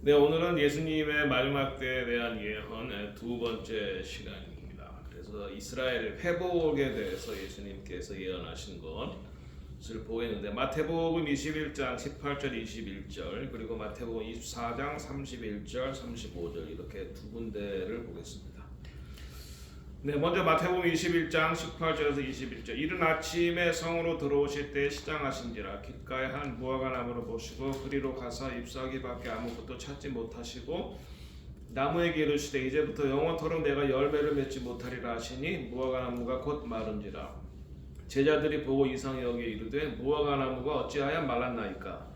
네, 오늘은 예수님의 마지막 때에 대한 예언의 두 번째 시간입니다. 그래서 이스라엘 회복에 대해서 예수님께서 예언하신 것을 보겠는데, 마태복음 21장 18절 21절 그리고 마태복음 24장 31절 35절 이렇게 두 군데를 보겠습니다. 네, 먼저 마태복음 21장 18절에서 21절. 이른 아침에 성으로 들어오실 때 시장하신지라 귓가에 한 무화과 나무를 보시고 그리로 가서 잎사귀밖에 아무것도 찾지 못하시고 나무에게 이르시되 이제부터 영원토록 내가 열매를 맺지 못하리라 하시니 무화과 나무가 곧 마른지라. 제자들이 보고 이상히 여겨 이르되 무화과 나무가 어찌하여 말랐나이까.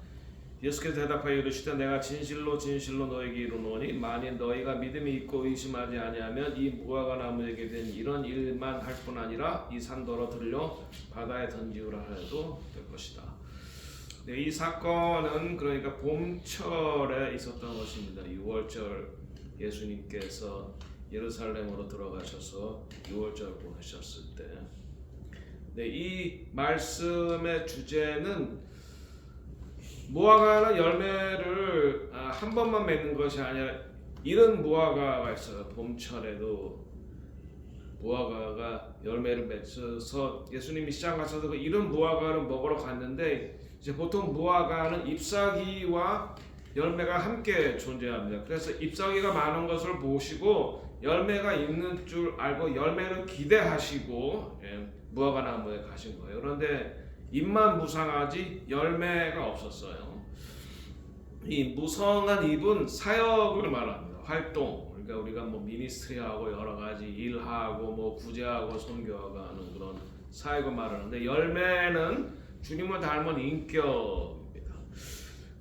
예수께서 대답하여 이르시되 내가 진실로 진실로 너에게 이르노니 만일 너희가 믿음이 있고 의심하지 아니하면 이 무화과 나무에게 된 이런 일만 할 뿐 아니라 이 산더러 들려 바다에 던지우라 해도 될 것이다. 네, 이 사건은 그러니까 봄철에 있었던 것입니다. 6월절 예수님께서 예루살렘으로 들어가셔서 6월절 보내셨을 때, 네, 이 말씀의 주제는 무화과는 열매를 한 번만 맺는 것이 아니라 이런 무화과가 있어요. 봄철에도 무화과가 열매를 맺어서 예수님이 시장 가셔서 그 이런 무화과를 먹으러 갔는데, 이제 보통 무화과는 잎사귀와 열매가 함께 존재합니다. 그래서 잎사귀가 많은 것을 보시고 열매가 있는 줄 알고 열매를 기대하시고 무화과 나무에 가신 거예요. 그런데 잎만 무성하지 열매가 없었어요. 이 무성한 잎은 사역을 말합니다. 활동. 그러니까 우리가 뭐 미니스트리하고 여러 가지 일하고 뭐 구제하고 선교하고 하는 그런 사역을 말하는데, 열매는 주님을 닮은 인격입니다.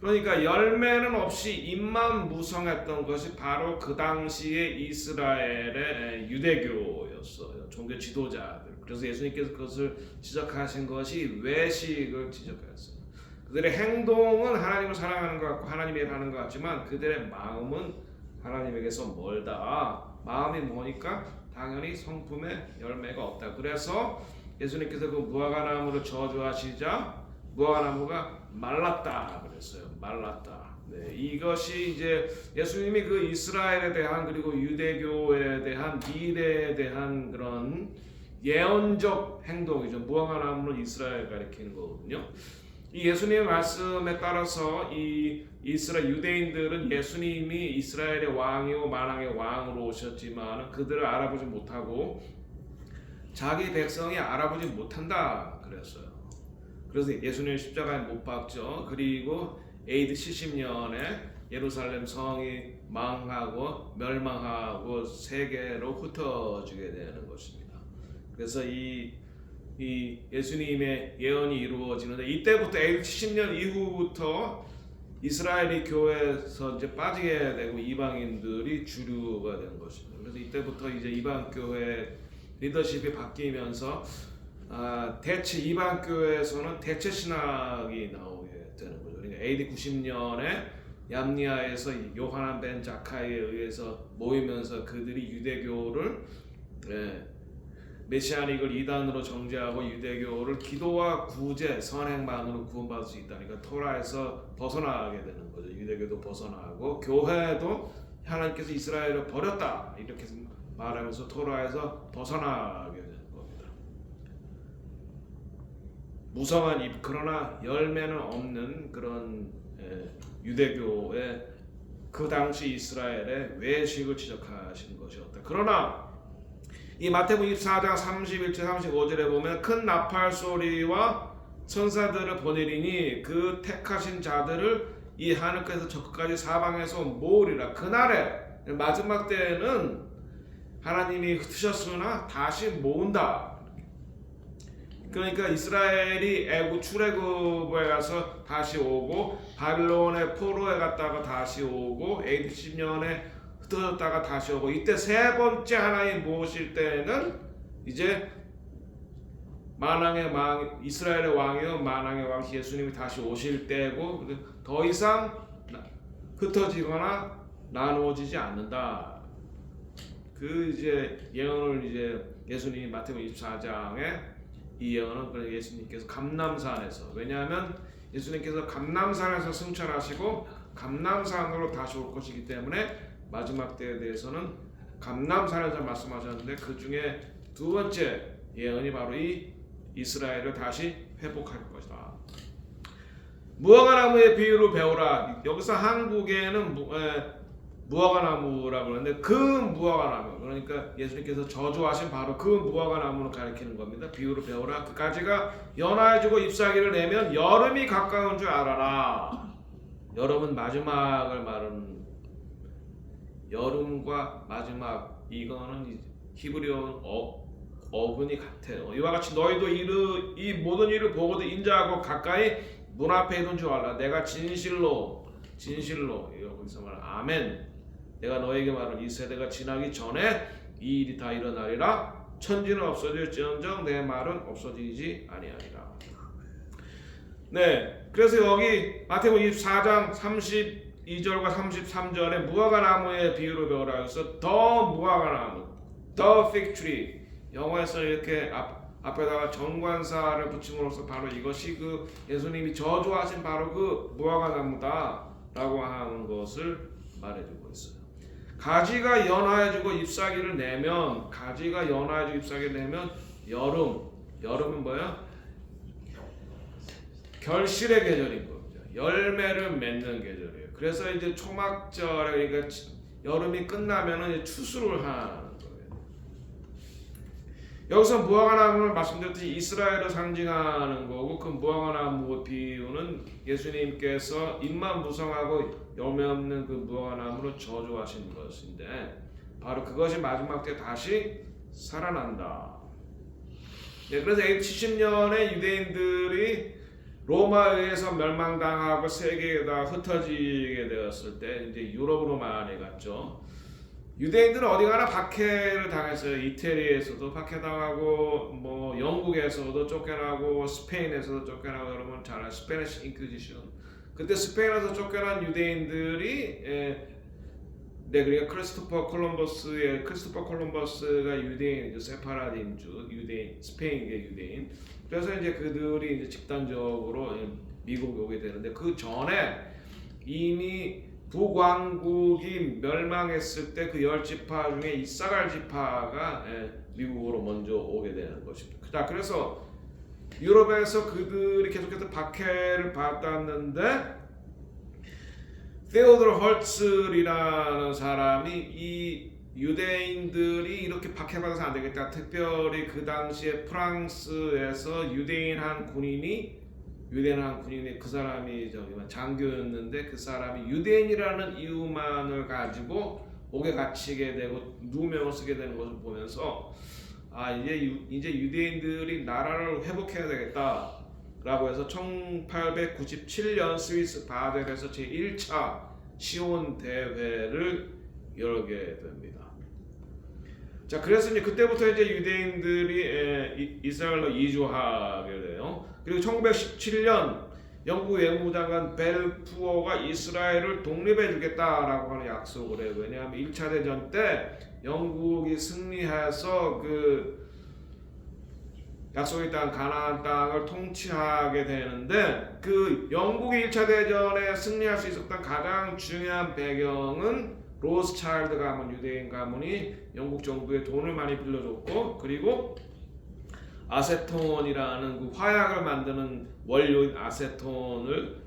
그러니까 열매는 없이 잎만 무성했던 것이 바로 그 당시에 이스라엘의 유대교였어요. 종교 지도자들. 그래서 예수님께서 그것을 지적하신 것이 외식을 지적하였어요. 그들의 행동은 하나님을 사랑하는 것 같고 하나님의 일을 하는 것 같지만 그들의 마음은 하나님에게서 멀다. 마음이 뭐니까 당연히 성품에 열매가 없다. 그래서 예수님께서 그 무화과 나무를 저주하시자 무화과 나무가 말랐다 그랬어요. 말랐다. 네, 이것이 이제 예수님이 그 이스라엘에 대한 그리고 유대교에 대한 미래에 대한 그런 예언적 행동이죠. 무화과 나무는 이스라엘 가리키는 거거든요. 이 예수님의 말씀에 따라서 이 이스라엘 유대인들은 예수님이 이스라엘의 왕이고 만왕의 왕으로 오셨지만 그들을 알아보지 못하고 자기 백성이 알아보지 못한다 그랬어요. 그래서 예수님 십자가에 못 박죠. 그리고 AD 70년에 예루살렘 성이 망하고 멸망하고 세계로 흩어지게 되는 것입니다. 그래서 이 예수님의 예언이 이루어지는데, 이때부터 AD 70년 이후부터 이스라엘이 교회에서 이제 빠지게 되고 이방인들이 주류가 된 것입니다. 그래서 이때부터 이제 이방 교회 리더십이 바뀌면서 대체 이방 교회에서는 대체 신학이 나오게 되는 거죠. 그러니까 AD 90년에 얌니아에서 요하난 벤 자카이에 의해서 모이면서 그들이 유대교를 메시아닉을 이단으로 정죄하고 유대교를 기도와 구제, 선행만으로 구원받을 수 있다니까 토라에서 벗어나게 되는 거죠. 유대교도 벗어나고 교회도 하나님께서 이스라엘을 버렸다 이렇게 말하면서 토라에서 벗어나게 되는 겁니다. 무성한 잎 그러나 열매는 없는 그런 유대교의 그 당시 이스라엘의 외식을 지적하신 것이었다. 그러나 이 마태복음 24장 31절 35절에 보면 큰 나팔 소리와 천사들을 보내리니 그 택하신 자들을 이 하늘께서 저 끝까지 사방에서 모으리라. 그날에 마지막 때에는 하나님이 흩으셨으나 다시 모은다. 그러니까 이스라엘이 애굽 출애굽에 가서 다시 오고 바빌론의 포로에 갔다가 다시 오고 AD 10년에 흩어졌다가 다시 오고, 이때 세 번째 하나님 모으실 때는 이제 만왕의 왕 이스라엘의 왕이요 만왕의 왕 예수님이 다시 오실 때고 더 이상 흩어지거나 나누어지지 않는다. 그 이제 예언을 이제 예수님이 마태복음 24장에 이 예언은 예수님께서 감람산에서, 왜냐하면 예수님께서 감람산에서 승천하시고 감람산으로 다시 올 것이기 때문에 마지막 때에 대해서는 감람산에서 말씀하셨는데 그 중에 두 번째 예언이 바로 이 이스라엘을 다시 회복할 것이다. 무화과나무의 비유로 배우라. 여기서 한국에는 무화과나무라고 하는데 그 무화과나무, 그러니까 예수님께서 저주하신 바로 그 무화과나무를 가리키는 겁니다. 비유로 배우라. 그 가지가 연하여지고 잎사귀를 내면 여름이 가까운 줄 알아라. 여름은 마지막을 말하는, 여름과 마지막, 이거는 히브리어 어근이 같아요. 이와 같이 너희도 이 모든 일을 보고도 인자하고 가까이 문 앞에 있는 줄 알라. 내가 진실로 여기서 말 아멘, 내가 너에게 말하는 이 세대가 지나기 전에 이 일이 다 일어나리라. 천지는 없어질지언정 내 말은 없어지지 아니하리라. 네, 그래서 여기 마태복음 24장 32절과 33절에 무화과나무의 비유로 배우라 해서 더 무화과나무, the fig tree, 영어에서 이렇게 앞에다가 정관사를 붙임으로써 바로 이것이 그 예수님이 저주하신 바로 그 무화과나무다라고 하는 것을 말해주고 있어요. 가지가 연하여지고 잎사귀를 내면, 가지가 연하여지고 잎사귀를 내면 여름은 뭐야? 결실의 계절인 겁니다. 열매를 맺는 계절이에요. 그래서 이제 초막절에, 그러니까 여름이 끝나면은 이제 추수를 하는 거예요. 여기서 무화과나무를 말씀드렸듯이 이스라엘을 상징하는 거고, 그 무화과나무 비유는 예수님께서 잎만 무성하고 열매 없는 그 무화과나무를 저주하신 것인데, 바로 그것이 마지막 때 다시 살아난다. 네, 그래서 AD 70년에 유대인들이 로마에 의해서 멸망당하고 세계에 다 흩어지게 되었을 때 이제 유럽으로 많이 갔죠. 유대인들은 어디 가나 박해를 당했어요. 이태리에서도 박해당하고, 뭐 영국에서도 쫓겨나고, 스페인에서도 쫓겨나고, 여러분 잘 아시죠? 스페니시 인퀴지션. 그때 스페인에서 쫓겨난 유대인들이 그러니까 크리스토퍼 콜럼버스가 유대인이죠. 세파라딘주, 유대인, 스페인계 유대인. 그래서 이제 그들이 이제 집단적으로 미국에 오게 되는데, 그 전에 이미 북왕국이 멸망했을 때 그 10지파 중에 이사갈 지파가 미국으로 먼저 오게 되는 것입니다. 자, 그래서 유럽에서 그들이 계속해서 박해를 받았는데, 테오도르 헐츠라는 사람이 이 유대인들이 이렇게 박해받아서 안 되겠다. 특별히 그 당시에 프랑스에서 유대인 한 군인이 그 사람이 장교였는데, 그 사람이 유대인이라는 이유만을 가지고 옥에 갇히게 되고 누명을 쓰게 되는 것을 보면서 이제 유대인들이 나라를 회복해야 되겠다라고 해서 1897년 스위스 바젤에서 제1차 시온 대회를 열게 됩니다. 자, 그래서 이제 그때부터 이제 유대인들이 이스라엘로 이주하게 돼요. 그리고 1917년 영국 외무장관 벨푸어가 이스라엘을 독립해 주겠다라고 하는 약속을 해요. 왜냐하면 1차 대전 때 영국이 승리해서 그 약속의 땅 가나안 땅을 통치하게 되는데, 그 영국이 1차 대전에 승리할 수 있었던 가장 중요한 배경은 로스차일드 가문, 유대인 가문이 영국 정부에 돈을 많이 빌려줬고, 그리고 아세톤이라는 그 화약을 만드는 원료인 아세톤을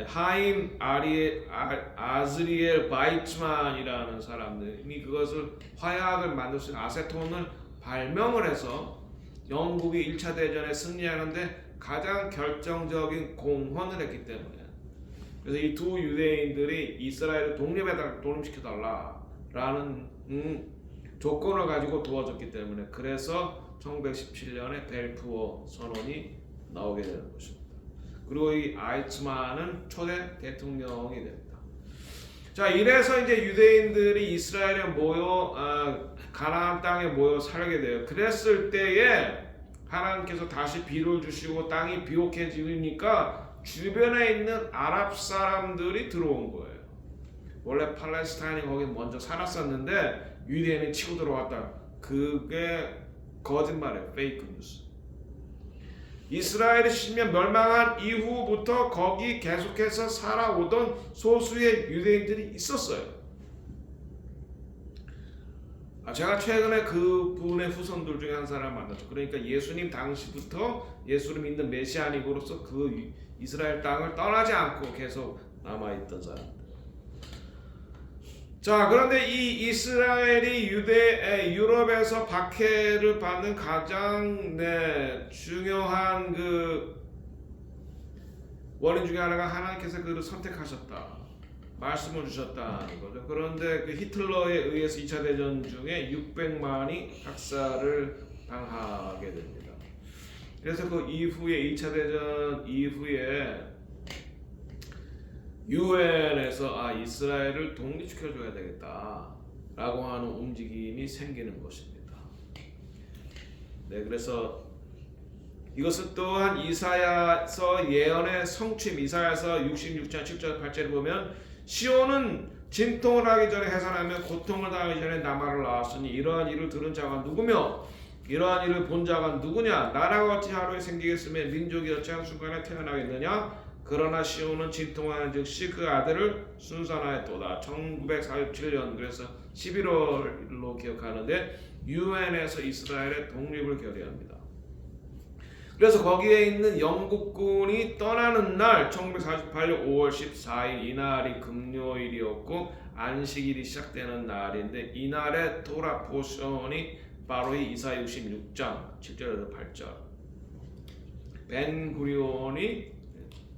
하임 아즈리엘 바이츠만이라는 사람들이 그것을 화약을 만들 수 있는 아세톤을 발명을 해서 영국이 1차 대전에 승리하는데 가장 결정적인 공헌을 했기 때문에, 그래서 이 두 유대인들이 이스라엘을 독립시켜달라라는 조건을 가지고 도와줬기 때문에, 그래서 1917년에 벨푸어 선언이 나오게 되는 것입니다. 그리고 이 아이츠만은 초대 대통령이 됩니다. 자, 이래서 이제 유대인들이 이스라엘에 모여 가나안 땅에 모여 살게 돼요. 그랬을 때에 하나님께서 다시 비를 주시고 땅이 비옥해지니까 주변에 있는 아랍 사람들이 들어온 거예요. 원래 팔레스타인이 거기 먼저 살았었는데 유대인이 치고 들어왔다. 그게 거짓말이에요. 페이크 뉴스. 이스라엘이 10년 멸망한 이후부터 거기 계속해서 살아오던 소수의 유대인들이 있었어요. 제가 최근에 그분의 후손들 중에 한 사람 만났죠. 그러니까 예수님 당시부터 예수를 믿는 메시아닉으로서 그 이스라엘 땅을 떠나지 않고 계속 남아있던 사람. 자, 그런데 이 이스라엘이 유럽에서 박해를 받는 가장 중요한 그 원인 중에 하나가 하나님께서 그를 선택하셨다, 말씀을 주셨다는 거죠. 그런데 그 히틀러에 의해서 2차 대전 중에 600만이 학살을 당하게 됩니다. 그래서 그 이후에 2차 대전 이후에 유엔에서 이스라엘을 독립시켜줘야 되겠다라고 하는 움직임이 생기는 것입니다. 네, 그래서 이것은 또한 이사야서 예언의 성취임, 이사야서 66장 7절 8절을 보면 시온은 진통을 하기 전에 해산하며 고통을 당하기 전에 남아를 낳았으니 이러한 일을 들은 자가 누구며 이러한 일을 본 자가 누구냐? 나라가 어찌 하루에 생기겠으며 민족이 어찌 한순간에 태어나겠느냐? 그러나 시온은 진통하는 즉시 그 아들을 순산하였도다. 1947년 그래서 11월로 기억하는데 유엔에서 이스라엘의 독립을 결의합니다. 그래서 거기에 있는 영국군이 떠나는 날 1948년 5월 14일 이날이 금요일이었고 안식일이 시작되는 날인데 이날의 토라 포션이 바로 이 이사야 66장 7절에서 8절 벤구리온이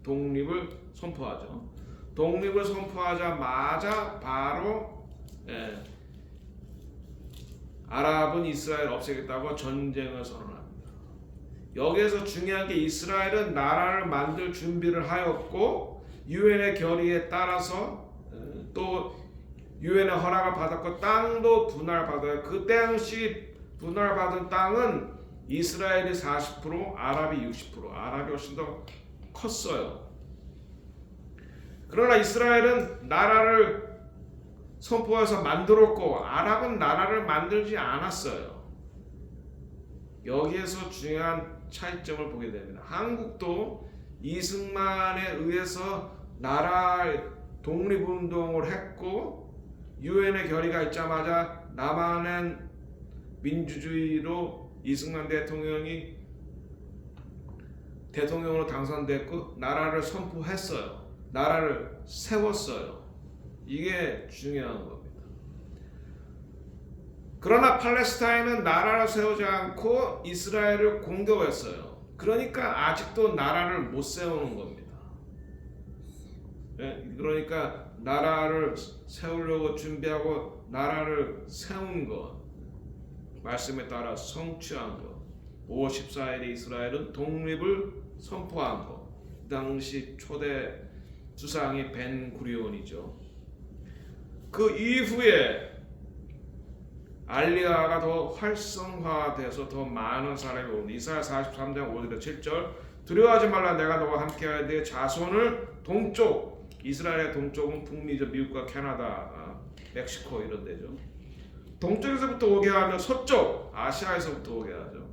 독립을 선포하죠. 독립을 선포하자마자 바로 아랍은 이스라엘 없애겠다고 전쟁을 선언합니다. 여기에서 중요한 게 이스라엘은 나라를 만들 준비를 하였고 유엔의 결의에 따라서 또 유엔의 허락을 받았고 땅도 분할받아요. 그 당시 분할받은 땅은 이스라엘이 40%, 아랍이 60%, 아랍이 훨씬 더 컸어요. 그러나 이스라엘은 나라를 선포해서 만들었고 아랍은 나라를 만들지 않았어요. 여기에서 중요한 차이점을 보게 됩니다. 한국도 이승만에 의해서 나라 독립운동을 했고 유엔의 결의가 있자마자 남한은 민주주의로 이승만 대통령이 대통령으로 당선됐고 나라를 선포했어요. 나라를 세웠어요. 이게 중요한 겁니다. 그러나 팔레스타인은 나라를 세우지 않고 이스라엘을 공격했어요. 그러니까 아직도 나라를 못 세우는 겁니다. 그러니까 나라를 세우려고 준비하고 나라를 세운 것, 말씀에 따라 성취한 것, 5월 14일에 이스라엘은 독립을 선포한 것, 그 당시 초대 수상이 벤구리온이죠. 그 이후에 알리아가 더 활성화돼서 더 많은 사람이 오는 이사야 43장 5절에서 7절 두려워하지 말라 내가 너와 함께하여 내 자손을 동쪽 이스라엘의 동쪽은 북미죠. 미국과 캐나다, 멕시코 이런 데죠. 동쪽에서부터 오게 하며 서쪽 아시아에서부터 오게 하죠.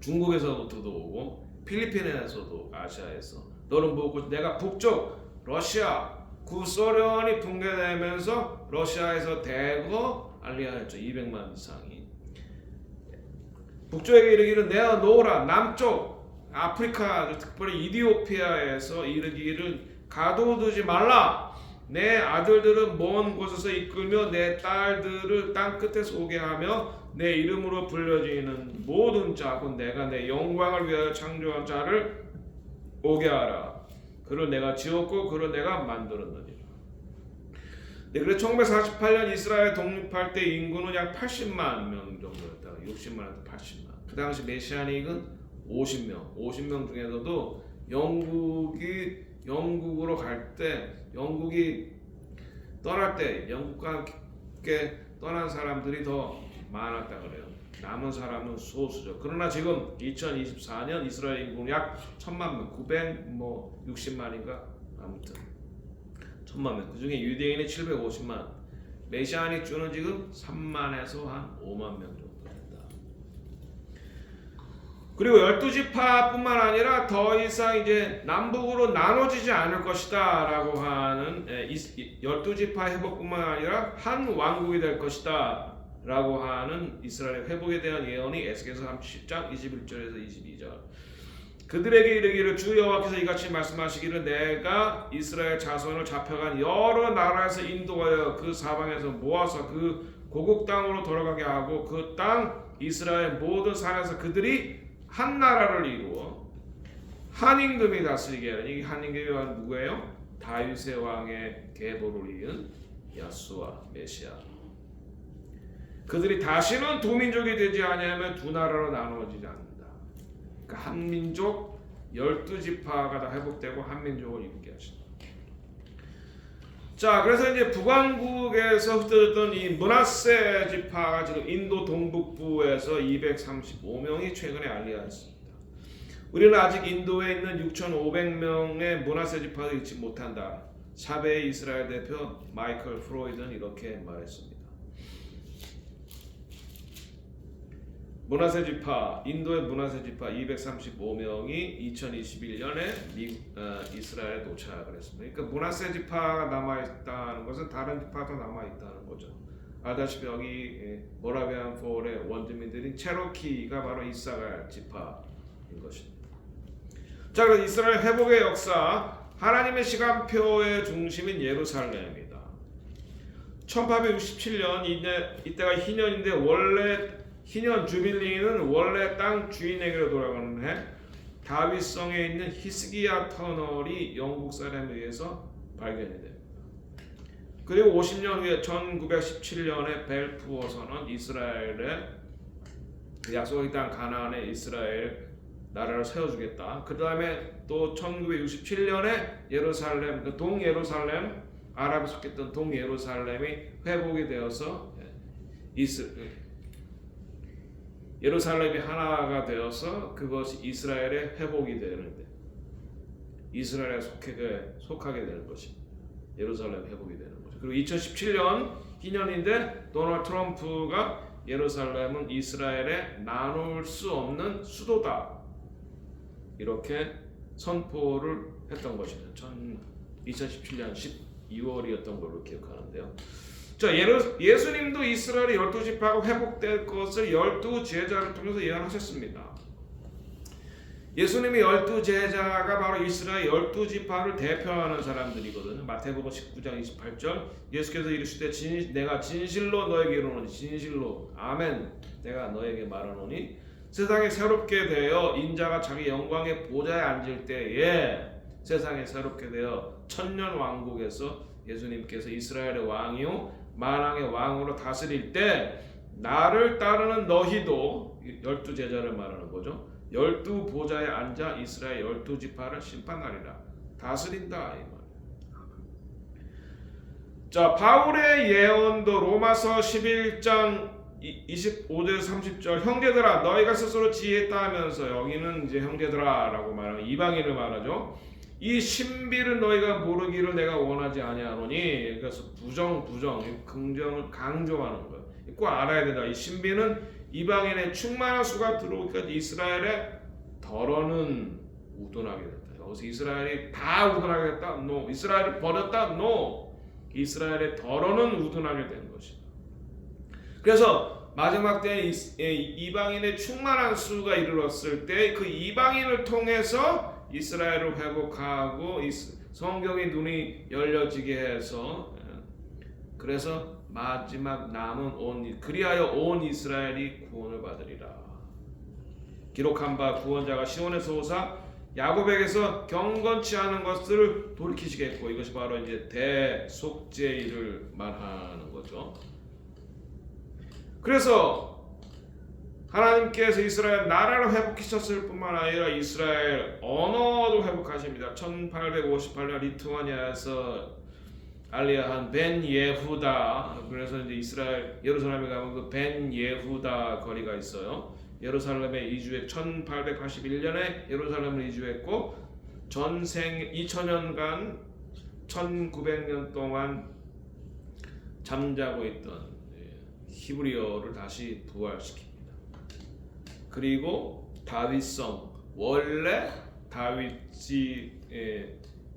중국에서부터도 오고 필리핀에서도 아시아에서 너는 뭐고 내가 북쪽 러시아 구소련이 붕괴되면서 러시아에서 대거 알리아였죠. 200만 이상이 북쪽에게 이르기를 내어 놓으라. 남쪽 아프리카 특별히 이디오피아에서 이르기를 가둬두지 말라. 내 아들들은 먼 곳에서 이끌며 내 딸들을 땅끝에서 오게 하며 내 이름으로 불려지는 모든 자 곧 내가 내 영광을 위하여 창조한 자를 오게 하라. 그를 내가 지었고 그를 내가 만들었느니라. 네, 그래서 1948년 이스라엘 독립할 때 인구는 약 80만 명 정도였다가 60만에서 80만. 그 당시 메시아닉은 50명. 50명 중에서도 영국으로 갈 때 영국이 떠날 때 영국과 함께 떠난 사람들이 더 많았다 그래요. 남은 사람은 소수죠. 그러나 지금 2024년 이스라엘 인구는 약 1000만 명, 960만인가 아무튼 1000만 명. 그 중에 유대인이 750만, 메시아닉 주는 지금 3만에서 한 5만 명 정도 된다. 그리고 12지파뿐만 아니라 더 이상 이제 남북으로 나눠지지 않을 것이다 라고 하는 12지파 회복뿐만 아니라 한 왕국이 될 것이다 라고 하는 이스라엘의 회복에 대한 예언이 에스겔서 30장 21절에서 22절. 그들에게 이르기를 주 여호와께서 이같이 말씀하시기를 내가 이스라엘 자손을 잡혀간 여러 나라에서 인도하여 그 사방에서 모아서 그 고국 땅으로 돌아가게 하고 그 땅 이스라엘 모든 산에서 그들이 한 나라를 이루어 한 임금이 다스리게 하는. 이 한 임금이 누구예요? 다윗의 왕의 계보를 이은 야수와 메시아. 그들이 다시는 두 민족이 되지 아니하면 두 나라로 나누어지지 않는다. 그러니까 한 민족 12지파가 다 회복되고 한 민족을 이루게 하신다. 자, 그래서 이제 북왕국에서 흩어졌던 이 므낫세 지파가 지금 인도 동북부에서 235명이 최근에 알리하였습니다. 우리는 아직 인도에 있는 6,500명의 므낫세 지파를 잃지 못한다. 샤베의 이스라엘 대표 마이클 프로이드는 이렇게 말했습니다. 므낫세 지파, 인도의 므낫세 지파 235명이 2021년에 이스라엘에 도착을 했습니다. 그러니까 므낫세 지파가 남아있다는 것은 다른 지파도 남아있다는 거죠. 알다시피 여기 모라비안 폴의 원주민들인 체로키가 바로 이사갈 지파인 것입니다. 자, 그래서 이스라엘 회복의 역사, 하나님의 시간표의 중심인 예루살렘입니다. 1867년 이때가 희년인데 원래 희년 주빌리는 원래 땅 주인에게로 돌아가는 해 다윗성에 있는 히스기야 터널이 영국 사람에 의해서 발견이 됩니다. 그리고 50년 후에 1917년에 벨푸어 선언, 이스라엘의 약속의 땅 가나안에 이스라엘 나라를 세워주겠다. 그 다음에 또 1967년에 예루살렘, 동예루살렘, 아랍에 속했던 동예루살렘이 회복이 되어서 예루살렘이 하나가 되어서 그것이 이스라엘의 회복이 되는데 이스라엘에 속하게 되는 것입니다. 예루살렘 회복이 되는 거죠. 그리고 2017년 희년인데 도널드 트럼프가 예루살렘은 이스라엘에 나눌 수 없는 수도다 이렇게 선포를 했던 것입니다. 2017년 12월이었던 걸로 기억하는데요. 자, 예수님도 이스라엘의 12지파가 회복될 것을 12제자를 통해서 예언하셨습니다. 예수님의 12제자가 바로 이스라엘 12지파를 대표하는 사람들이거든요. 마태복음 19장 28절 예수께서 이르시되 내가 진실로 너에게 이르노니 진실로 아멘 내가 너에게 말하노니 세상에 새롭게 되어 인자가 자기 영광의 보좌에 앉을 때에 세상에 새롭게 되어 천년 왕국에서 예수님께서 이스라엘의 왕이요 만왕의 왕으로 다스릴 때 나를 따르는 너희도 12제자를 말하는 거죠. 12보좌에 앉아 이스라엘 12지파를 심판하리라. 다스린다 이 말. 자, 바울의 예언도 로마서 11장 25절 30절 형제들아 너희가 스스로 지혜했다 하면서 여기는 이제 형제들아라고 말하면 이방인을 말하죠. 이 신비를 너희가 모르기를 내가 원하지 아니하노니 그래서 부정 긍정을 강조하는 거예요. 꼭 알아야 된다. 이 신비는 이방인의 충만한 수가 들어오기까지 이스라엘의 덜어는 우둔하게 됐다. 여기서 이스라엘이 다 우둔하게 됐다? No. 이스라엘을 버렸다? No. 이스라엘의 덜어는 우둔하게 된 것이다. 그래서 마지막 때에 이방인의 충만한 수가 이르렀을 때 그 이방인을 통해서 이스라엘을 회복하고 성경의 눈이 열려지게 해서 그래서 마지막 남은 그리하여 온 이스라엘이 구원을 받으리라. 기록한 바 구원자가 시온에서 오사 야곱에게서 경건치 않은 것들을 돌이키시겠고 이것이 바로 이제 대속죄일을 말하는 거죠. 그래서 하나님께서 이스라엘 나라를 회복하셨을 뿐만 아니라 이스라엘 언어도 회복하십니다. 1858년 리투아니아에서 알리아한 벤 예후다. 그래서 이제 이스라엘 예루살렘에 가면 그 벤 예후다 거리가 있어요. 예루살렘에 이주해 1881년에 예루살렘을 이주했고 전생 2000년간 1900년 동안 잠자고 있던 히브리어를 다시 부활시킵니다. 그리고 다윗성, 원래 다윗이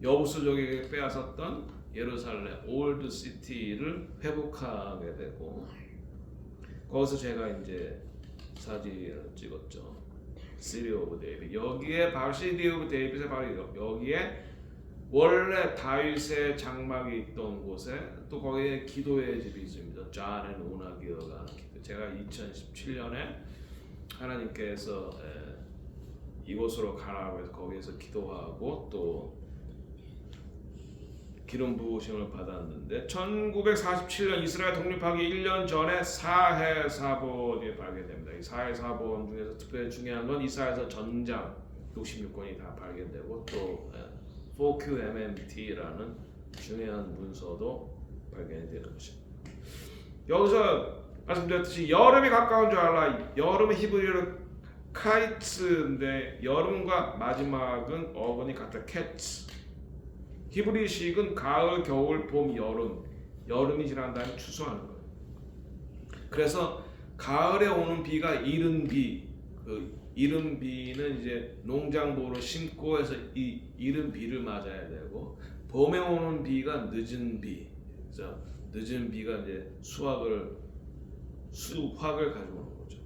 여부수족에게 빼앗았던 예루살렘 올드 시티를 회복하게 되고, 거기서 제가 이제 사진을 찍었죠. 시티 오브 데이빗. 여기에 바로 시티 오브 데이빗에 바로 여기에 원래 다윗의 장막이 있던 곳에 또 거기에 기도의 집이 있습니다. 존 앤 오나기어가 하는 기도. 제가 2017년에 하나님께서 이곳으로 가라고 해서 거기에서 기도하고 또 기름 부으심을 받았는데, 1947년 이스라엘 독립하기 1년 전에 사해사본이 발견됩니다. 이 사해사본 중에서 특별히 중요한 건 이사야서 전장 66권이 다 발견되고 또 4QMMT라는 중요한 문서도 발견이 되는 것입니다. 여기서 말씀드렸듯이 여름이 가까운 줄 알라. 여름은 히브리어로 카이츠인데 여름과 마지막은 어근이 같아 캐츠. 히브리식은 가을, 겨울, 봄, 여름. 여름이 지난 다음에 추수하는 거예요. 그래서 가을에 오는 비가 이른 비. 그 이른 비는 이제 농작물을 심고 해서 이 이른 비를 맞아야 되고, 봄에 오는 비가 늦은 비. 그래서 늦은 비가 이제 수확을 가지고 오는 거죠.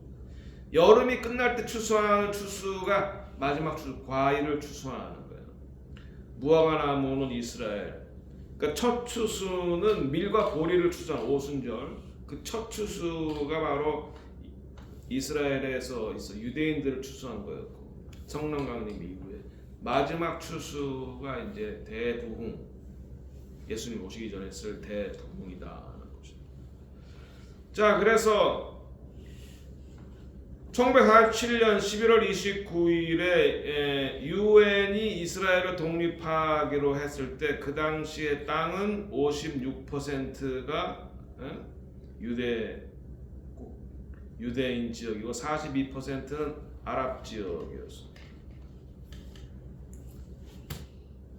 여름이 끝날 때 추수하는 추수가 마지막 추수, 과일을 추수하는 거예요. 무화과 나무는 이스라엘. 그러니까 첫 추수는 밀과 보리를 추수한 오순절. 그 첫 추수가 바로 이스라엘에서 유대인들을 추수한 거였고, 성령 강림 이후에 마지막 추수가 이제 대부흥, 예수님 오시기 전에 쓸 대부흥이다 하는 거죠. 자, 그래서 1947년 11월 29일에 유엔이 이스라엘을 독립하기로 했을 때 그 당시의 땅은 56%가 유대인 지역이고 42%는 아랍 지역이었습니다.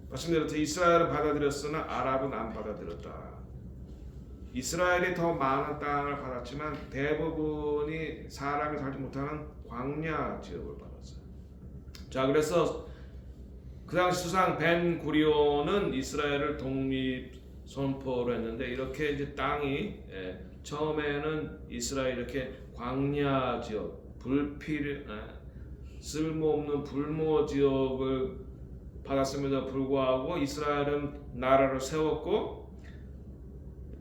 말씀드렸듯이 이스라엘은 받아들였으나 아랍은 안 받아들였다. 이스라엘이 더 많은 땅을 받았지만 대부분이 사람이 살지 못하는 광야 지역을 받았어요. 자, 그래서 그 당시 수상 벤 구리온은 이스라엘을 독립 선포를 했는데, 이렇게 이제 땅이 처음에는 이스라엘 이렇게 광야 지역, 쓸모없는 불모 지역을 받았음에도 불구하고 이스라엘은 나라를 세웠고,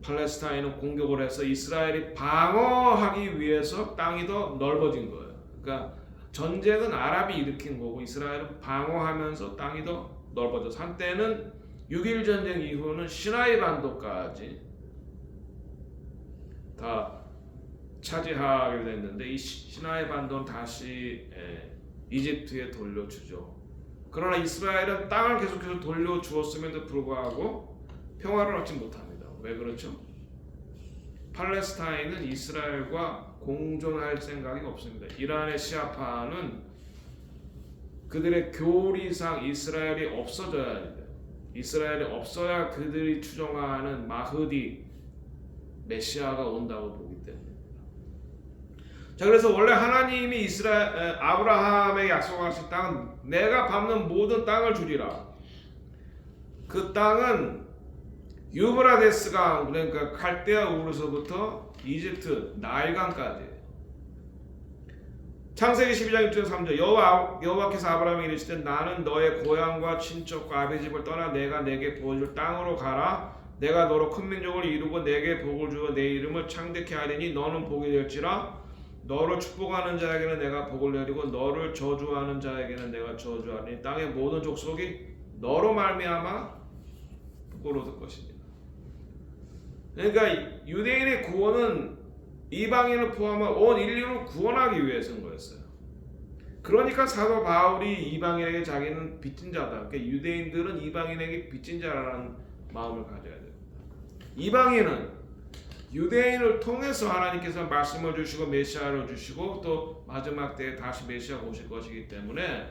팔레스타인은 공격을 해서 이스라엘이 방어하기 위해서 땅이 더 넓어진 거예요. 그러니까 전쟁은 아랍이 일으킨 거고 이스라엘은 방어하면서 땅이 더 넓어져서 한때는 6.1 전쟁 이후는 시나이 반도까지 다 차지하게 됐는데, 이 시나이 반도는 다시 이집트에 돌려주죠. 그러나 이스라엘은 땅을 계속해서 돌려주었음에도 불구하고 평화를 얻지 못합니다. 왜 그렇죠? 팔레스타인은 이스라엘과 공존할 생각이 없습니다. 이란의 시아파는 그들의 교리상 이스라엘이 없어져야 합니다. 이스라엘이 없어야 그들이 추종하는 마흐디, 메시아가 온다고 보기 때문입니다. 자, 그래서 원래 하나님이 아브라함에게 약속하신 땅은 내가 밟는 모든 땅을 주리라. 그 땅은 유브라데스강, 그러니까 갈대아 우르서부터 이집트 나일강까지. 창세기 12장 1절 3절 여호와께서 아브라함에게 이르시되 나는 너의 고향과 친척과 아비 집을 떠나 내가 내게 보여줄 땅으로 가라. 내가 너로 큰 민족을 이루고 내게 복을 주어 내 이름을 창대케 하리니 너는 복이 될지라. 너를 축복하는 자에게는 내가 복을 내리고 너를 저주하는 자에게는 내가 저주하리니 땅의 모든 족속이 너로 말미암아 복을 얻을 것이니. 그러니까 유대인의 구원은 이방인을 포함한 온 인류를 구원하기 위해서인 거였어요. 그러니까 사도 바울이 이방인에게 자기는 빚진 자다. 그러니까 유대인들은 이방인에게 빚진 자라는 마음을 가져야 됩니다. 이방인은 유대인을 통해서 하나님께서 말씀을 주시고 메시아를 주시고 또 마지막 때에 다시 메시아가 오실 것이기 때문에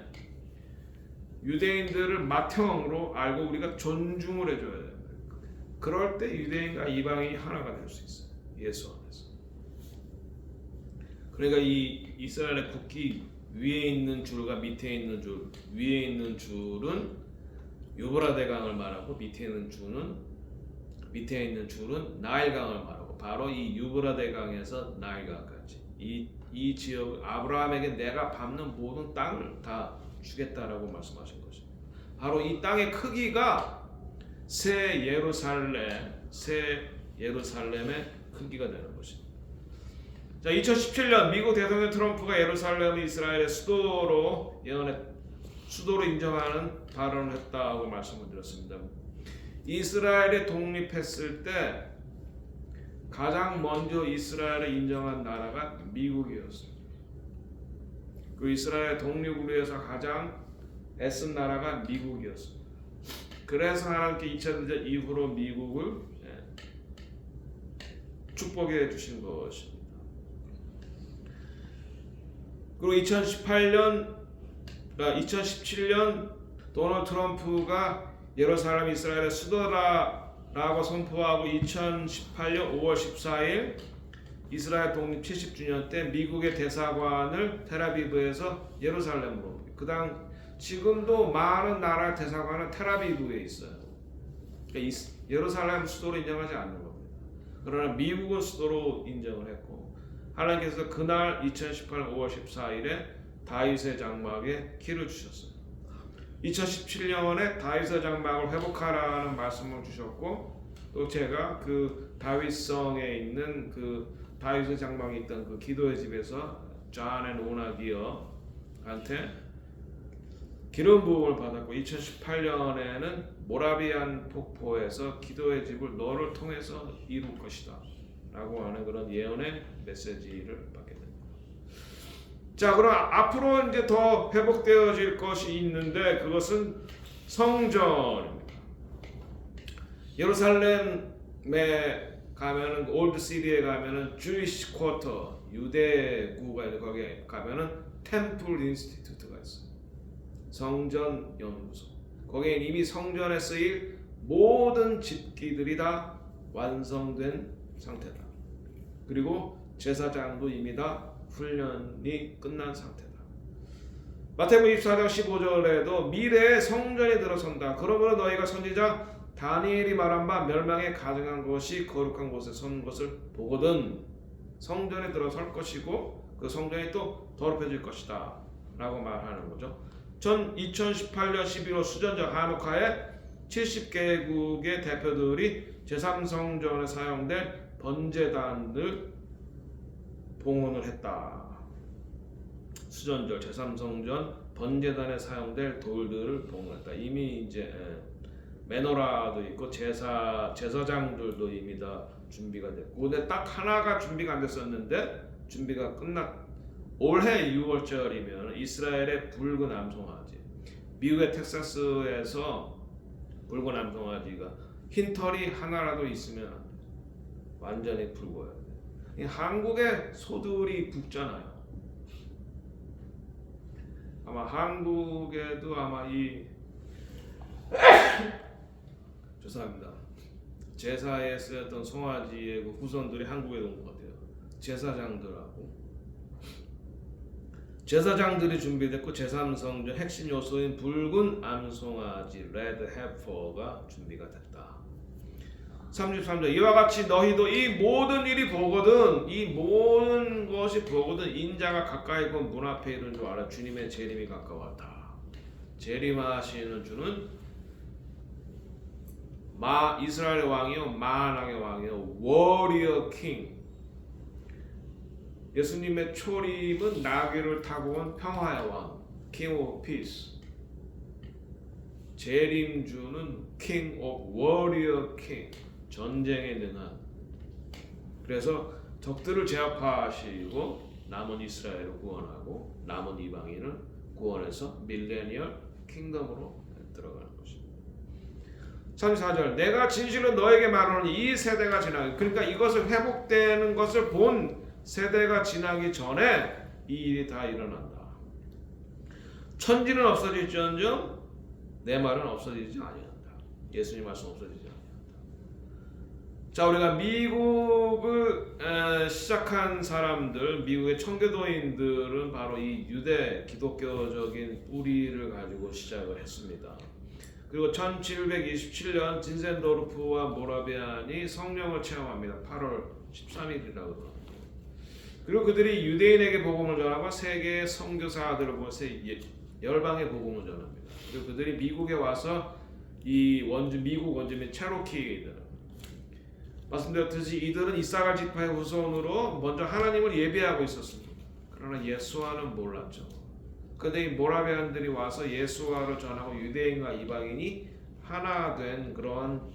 유대인들을 맏형으로 알고 우리가 존중을 해줘야 됩니다. 그럴 때 유대인과 이방인이 하나가 될 수 있어요. 예수 안에서. 그러니까 이 이스라엘의 국기 위에 있는 줄과 밑에 있는 줄, 위에 있는 줄은 유브라데강을 말하고 밑에 있는 줄은 나일강을 말하고 바로 이 유브라데강에서 나일강까지 이 지역 아브라함에게 내가 밟는 모든 땅을 다 주겠다라고 말씀하신 것입니다. 바로 이 땅의 크기가 새 예루살렘의 크기가 되는 것입니다. 자, 2017년 미국 대통령 트럼프가 예루살렘을 이스라엘의 수도로 인정하는 발언을 했다고 말씀을 드렸습니다. 이스라엘이 독립했을 때 가장 먼저 이스라엘을 인정한 나라가 미국이었습니다. 그 이스라엘 독립을 위해서 가장 애쓴 나라가 미국이었습니다. 그래서 하나님께 2차 대전 이후로 미국을 축복해 주신 것입니다. 그리고 2017년 도널드 트럼프가 예루살렘 이스라엘의 수도라고 선포하고 2018년 5월 14일 이스라엘 독립 70주년 때 미국의 대사관을 텔아비브에서 예루살렘으로 지금도 많은 나라 대사관은 텔아비브에 있어요. 그러니까 예루살렘 수도로 인정하지 않는 겁니다. 그러나 미국은 수도로 인정을 했고 하나님께서 그날 2018년 5월 14일에 다윗의 장막에 키를 주셨어요. 2017년에 다윗의 장막을 회복하라는 말씀을 주셨고 또 제가 그 다윗성에 있는 그 다윗의 장막에 있던 그 기도의 집에서 존 앤 오나 기어한테 기름 부음을 받았고 2018년에는 모라비안 폭포에서 기도의 집을 너를 통해서 이룰 것이다 라고 하는 그런 예언의 메시지를 받게 됩니다. 자, 그럼 앞으로 이제 더 회복되어질 것이 있는데 그것은 성전입니다. 예루살렘에 가면은 올드 시티에 가면은 주이시 쿼터 유대구가 있는데 거기에 가면은 템플 인스티튜트가 있어요. 성전 연구소. 거기에 이미 성전에 쓰일 모든 집기들이 다 완성된 상태다. 그리고 제사장도 이미 다 훈련이 끝난 상태다. 마태복음 24장 15절에도 미래에 성전에 들어선다. 그러므로 너희가 선지자 다니엘이 말한 바 멸망에 가증한 것이 거룩한 곳에 선 것을 보거든 성전에 들어설 것이고 그 성전이 또 더럽혀질 것이다 라고 말하는 거죠. 2018년 11월 수전적 한옥하에 70개국의 대표들이 제3성전에 사용될 번제단을 봉헌을 했다. 수전절 제3성전 번제단에 사용될 돌들을 봉헌했다. 이미 이제 메노라도 있고 제사장들도 이미 다 준비가 됐고 근데 딱 하나가 준비가 안 됐었는데 준비가 올해 6월절이면 이스라엘의 붉은 암송아지, 미국의 텍사스에서 붉은 암송아지가 흰 털이 하나라도 있으면 완전히 붉어요. 한국의 소들이 붉잖아요. 아마 한국에도 아마 죄송합니다. 제사에 쓰였던 송아지의 그 후손들이 한국에도 온 것 같아요. 제사장들이 준비됐고 제3성전 핵심 요소인 붉은 암송아지 레드 해퍼가 준비가 됐다. 33절 이와 같이 너희도 이 모든 일이 보거든 이 모든 것이 보거든 인자가 가까이 본 문 앞에 이른 줄 알아. 주님의 재림이 가까웠다. 재림하시는 주는 이스라엘의 왕이요 만왕의 왕이요 워리어 킹. 예수님의 초림은 나귀를 타고 온 평화의 왕 King of Peace. 재림주는 King of Warrior King. 전쟁에 능한. 그래서 적들을 제압하시고 남은 이스라엘을 구원하고 남은 이방인을 구원해서 밀레니얼 킹덤으로 들어가는 것입니다. 34절 내가 진실로 너에게 말하노니 이 세대가 지나기 그러니까 이것을 회복되는 것을 본 세대가 지나기 전에 이 일이 다 일어난다. 천지는 없어질지언정 내 말은 없어지지 아니한다. 예수님 말씀 없어지지 아니한다. 자, 우리가 미국을 시작한 사람들, 미국의 청교도인들은 바로 이 유대 기독교적인 뿌리를 가지고 시작을 했습니다. 그리고 1727년 진센도르프와 모라비안이 성령을 체험합니다. 8월 13일이라고 합니다. 그리고 그들이 유대인에게 복음을 전하고 세계의 선교사들을 보내서 열방의 복음을 전합니다. 그리고 그들이 미국에 와서 이 미국 원주민 체로키들, 말씀드렸듯이 이들은 이사갈 지파의 후손으로 먼저 하나님을 예배하고 있었습니다. 그러나 예수와는 몰랐죠. 그런데 이 모라비안들이 와서 예수와를 전하고 유대인과 이방인이 하나 된 그러한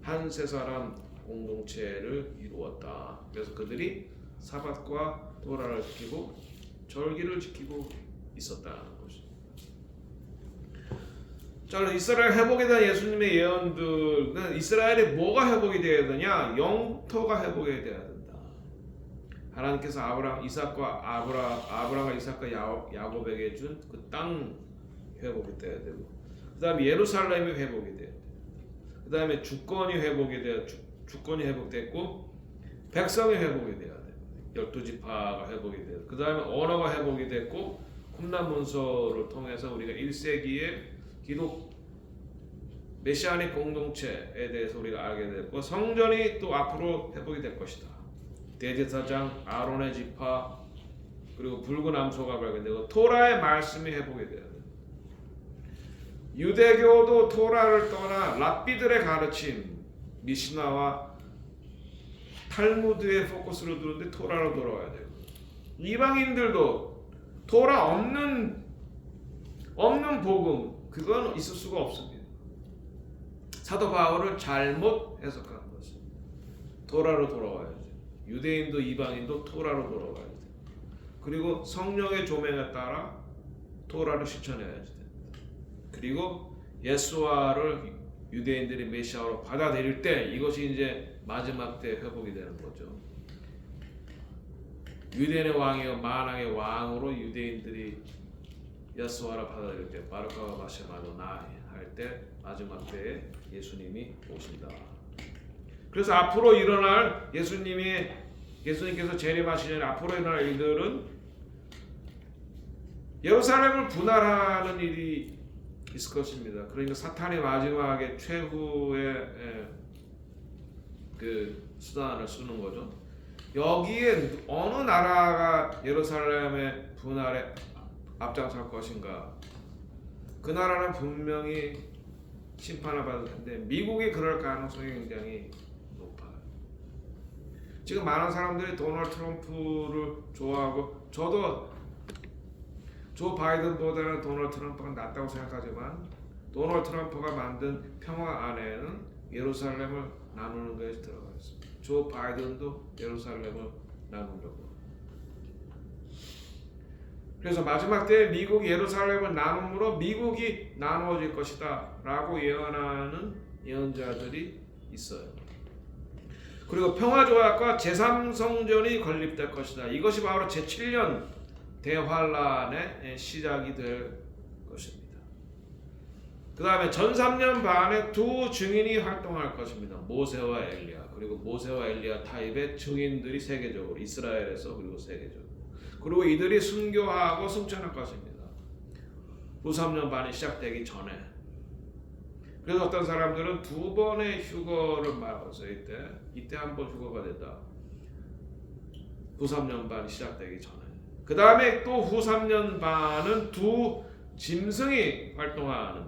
한 세 사람 공동체를 이루었다. 그래서 그들이 사밧과 도라를 지키고 절기를 지키고 있었다는 것입니다. 자, 이스라엘 회복에 대한 예수님의 예언들은 이스라엘이 뭐가 회복이 되어야 되냐? 영토가 회복이 되어야 된다. 하나님께서 아브라함과 이삭과 야곱에게 준 그 땅 회복이 되어야 되고, 그 다음에 예루살렘이 회복이 되어야 되고, 그 다음에 주권이 회복됐고, 백성이 회복이 되어야 돼. 12지파가 회복이 돼요. 그 다음에 언어가 회복이 됐고, 쿰란 문서를 통해서 우리가 1세기에 기독 메시아닉 공동체에 대해서 우리가 알게 됐고, 성전이 또 앞으로 회복이 될 것이다. 대제사장 아론의 지파, 그리고 붉은 암소가 발견되고 토라의 말씀이 회복이 돼야 돼. 유대교도 토라를 떠나 랍비들의 가르침, 미시나와 탈무드의 포커스로 두는데 토라로 돌아와야 돼요. 이방인들도 토라 없는 복음, 그건 있을 수가 없습니다. 사도 바울을 잘못 해석한 것입니다. 토라로 돌아와야죠. 유대인도 이방인도 토라로 돌아와야 돼. 그리고 성령의 조명에 따라 토라를 실천해야지 됩니다. 그리고 예수와를 유대인들이 메시아로 받아들일 때 이것이 이제 마지막 때 회복이 되는 거죠. 유대인의 왕이요 만왕의 왕으로 유대인들이 예수와를 받아들일 때 바르카와 바세마도 나이 할 때 마지막 때에 예수님이 오신다. 그래서 앞으로 일어날 예수님께서 재림하시는 앞으로 일어날 일들은 예루살렘을 분할하는 일이 있을 것입니다. 그러니까 사탄이 마지막에 최후의 그 수단을 쓰는 거죠. 여기에 어느 나라가 예루살렘의 분할에 앞장설 것인가? 그 나라는 분명히 심판을 받을 텐데 미국이 그럴 가능성이 굉장히 높아요. 지금 많은 사람들이 도널드 트럼프를 좋아하고 저도 조 바이든보다는 도널드 트럼프가 낫다고 생각하지만 도널드 트럼프가 만든 평화 안에는 예루살렘을 나누는 것이 들어가 있습니다. 조 바이든도 예루살렘을 나누려고. 그래서 마지막 때에 미국이 예루살렘을 나눔으로 미국이 나누어질 것이다 라고 예언하는 예언자들이 있어요. 그리고 평화조약과 제3성전이 건립될 것이다. 이것이 바로 제7년 대환란의 시작이 될 것입니다. 그 다음에 전 3년 반에 두 증인이 활동할 것입니다. 모세와 엘리야. 그리고 모세와 엘리야 타입의 증인들이 세계적으로 이스라엘에서 그리고 세계적으로. 그리고 이들이 순교하고 승천할 것입니다. 후 3년 반이 시작되기 전에. 그래서 어떤 사람들은 두 번의 휴거를 말하면서 이때 한 번 휴거가 된다. 후 3년 반이 시작되기 전에. 그 다음에 또 후 3년 반은 두 짐승이 활동하는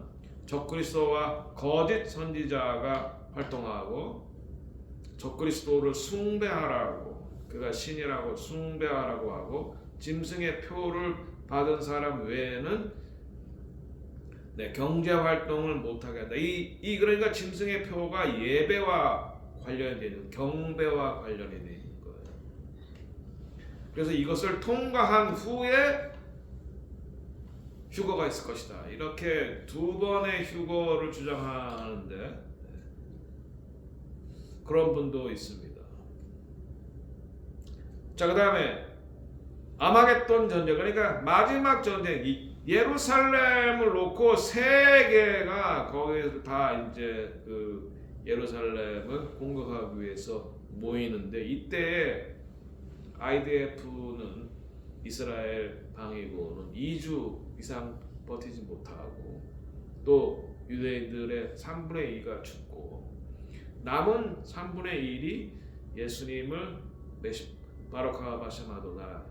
적그리스도와 거짓 선지자가 활동하고 적그리스도를 숭배하라고 그가 신이라고 숭배하라고 하고 짐승의 표를 받은 사람 외에는 경제 활동을 못하게 한다. 그러니까 짐승의 표가 예배와 관련이 되는 경배와 관련이 되는 거예요. 그래서 이것을 통과한 후에 휴거가 있을 것이다. 이렇게 두 번의 휴거를 주장하는데 그런 분도 있습니다. 자, 그 다음에 아마겟돈 전쟁, 그러니까 마지막 전쟁, 예루살렘을 놓고 세계가 거기에서 다 이제 그 예루살렘을 공격하기 위해서 모이는데 이때 IDF는 이스라엘 방위군은 2주 이상 버티지 못하고 또 유대인들의 3분의 2가 죽고 남은 3분의 1이 예수님을 바로카 바샤마도나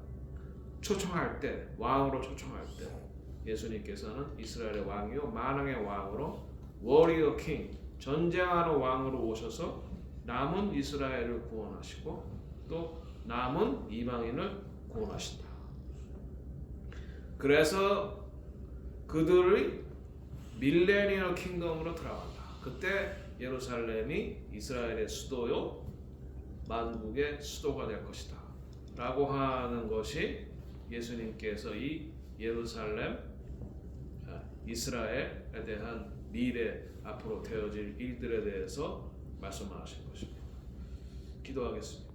초청할 때 왕으로 초청할 때 예수님께서는 이스라엘의 왕이요 만왕의 왕으로 워리어 킹 전쟁하는 왕으로 오셔서 남은 이스라엘을 구원하시고 또 남은 이방인을 구원하신다. 그래서 그들이 밀레니얼 킹덤으로 들어간다. 그때 예루살렘이 이스라엘의 수도요 만국의 수도가 될 것이다 라고 하는 것이 예수님께서 이 예루살렘 이스라엘에 대한 미래 앞으로 되어질 일들에 대해서 말씀하신 것입니다. 기도하겠습니다.